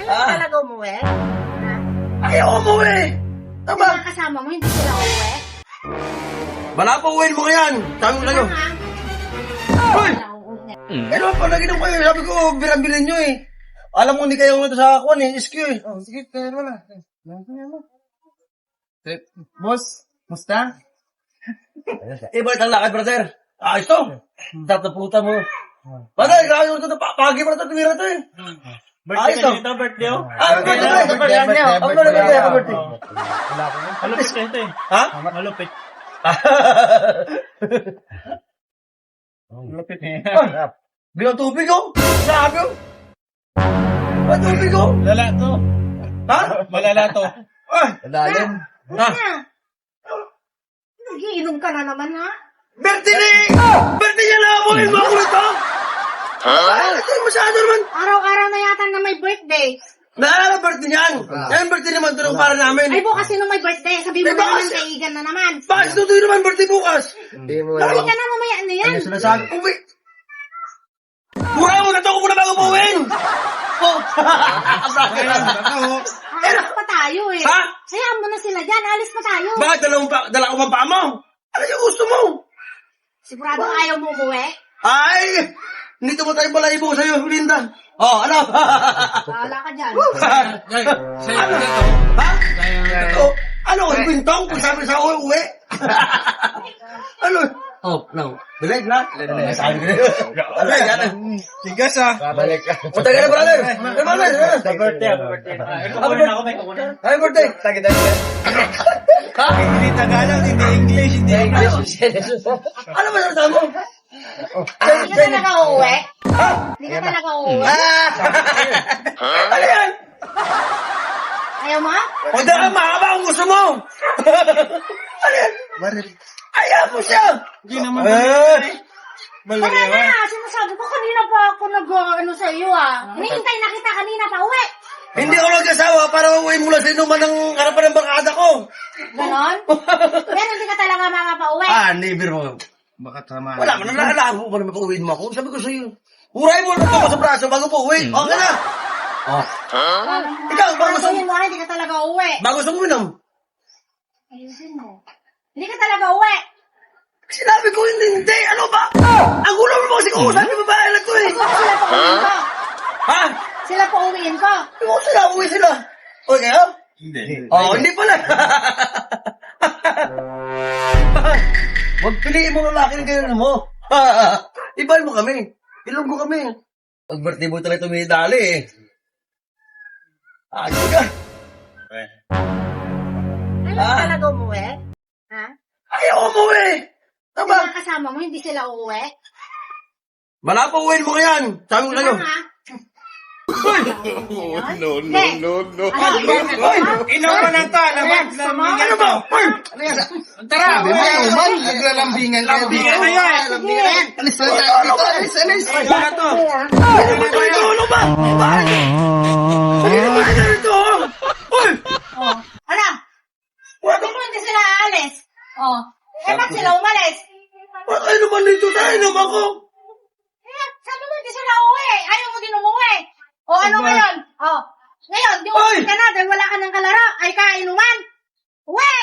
Hindi talaga umuwi? Ha? Ayaw umuwi! Tama! Mga kasama mo, hindi sila umuwi? Wala pa uwiin mo yan! Sabi ko sa'yo. Ha? Hoy! Ano pa naginom kayo? Sabi ko, birang-bilin nyo eh. Alam mo, hindi kayo ito sa akuan eh. Iskyo eh. Oh, sige, kaya wala. Boss, musta? Balik ang lakad, brother. Ayos to. Tataputa mo. Brother, grabe mo ito. Pagi mo na ito. Tumira ito eh. Ayos to. Birthday oh. Birthday. Ako na birthday. Malupit ka ito eh. Ha? Malupit. Malupit eh. Bilang tubig oh. Sabi oh. Ba't tubig oh? Lala to. Ha? Malala to. Lalim. Ha? Nagiinom ka na naman, ha? Birthday ni! Birthday niya na ako! Ilma ko ito! Ito yung masyado naman. Araw-araw na yata na may birthday. Naalala birthday niyan. Yan birthday naman ito para namin. Ay, bukas sino may birthday? Sabi mo Ay, naman bukas- kay Igan na naman. Bakit tutuloy naman birthday bukas? Hindi mo Sabi ka na mamaya na yan. Ano sinasabi? Uwi! Mura mo na ito kung muna bago puwin! Oh! Alis pa tayo eh. Ha? Hayaan mo na sila dyan. Alis pa tayo. Bakit dala ko pa pa mo? Ano yung gusto mo? Sigurado ayaw mo umuwi? Ay! Hindi mo tayo balahibo sa'yo, Linda. Oh, ano? Bahala ka dyan. Ano? Ha? Oh, ano? Bintong? Kung sabi sa uwi? Ano? Oh, no. Bilag na? Sabi ko na. Ano yan? Tigas ah. Babalik ka. O, taga na, brother. Brother. Sa birthday ah. Kukunin ako may kukunin. Happy birthday. Hindi Tagalog, hindi English, hindi English. Ano ba sabi mo? Hindi ka talaga uuwi? Ha? Hindi ka talaga uuwi? Ano yan? Ayaw mo? O, dala mahaba ang gusto mo. Ano yan? Ayaw mo siya. Hindi naman Wala na, sinasabi ko kanina pa ako nag-ano sa iyo ah. Hinihintay na kita kanina pa uwi. Hindi ako nag-asawa para uwi mula sa inuman ng harapan ng barkada ko. Ganon? Pero hindi ka talaga makapauwi. Never mo. Baka tama. Wala mo na naalala ko naman pa-uwiin mo ako. Sabi ko sa'yo, huray mo na ito sa braso bago po uwi. Okay na. Oh. Ikaw, bago sa... Sabihin mo na, hindi ka talaga uwi. Bago sa uminom. Ayusin mo. Hindi ka talaga uwi. Sinabi ko hindi. Ano ba? Ang gulo mo kasi kung sabi mo babae na ito eh. Ikaw sila pa uwiin ko. Ha? Sila pa uwiin ko. Ikaw sila, uwi sila. Okay, ha? Hindi. Oh, hindi pala. Huwag piliin mo lalaki ng ganyan mo. Ibal mo kami. Ilunggo kami. Pag-birthday mo talaga tumidali eh. Ayos ka. Ayaw ka talaga umuwi? Ha? Ayaw umuwi. Tama. Mga kasama mo, hindi sila uuwi? Wala pa uwiin mo yan. Sabi ko sa'yo. Ha? No. Inuman na to. Ano ba? Ay! Tara. Sabi mo, uman. Naglalambingan kayo. Lambingan na yan. Lambingan. Alis na tayo dito. Alis. Wala to. Ano ba? Ano ba ito? Uy! Ano? Sabi mo hindi sila aalis. Oh. Eh, ba't sila umalis? Ba't kayo naman dito? Tayo naman ako. Eh, sabi mo hindi sila uuwi. Ayaw mo din umuwi. O ano ngayon? Oh. Ngayon, di Oy! umuwi ka na dahil wala ka ng kalaro. Ay kainuman. Uwi!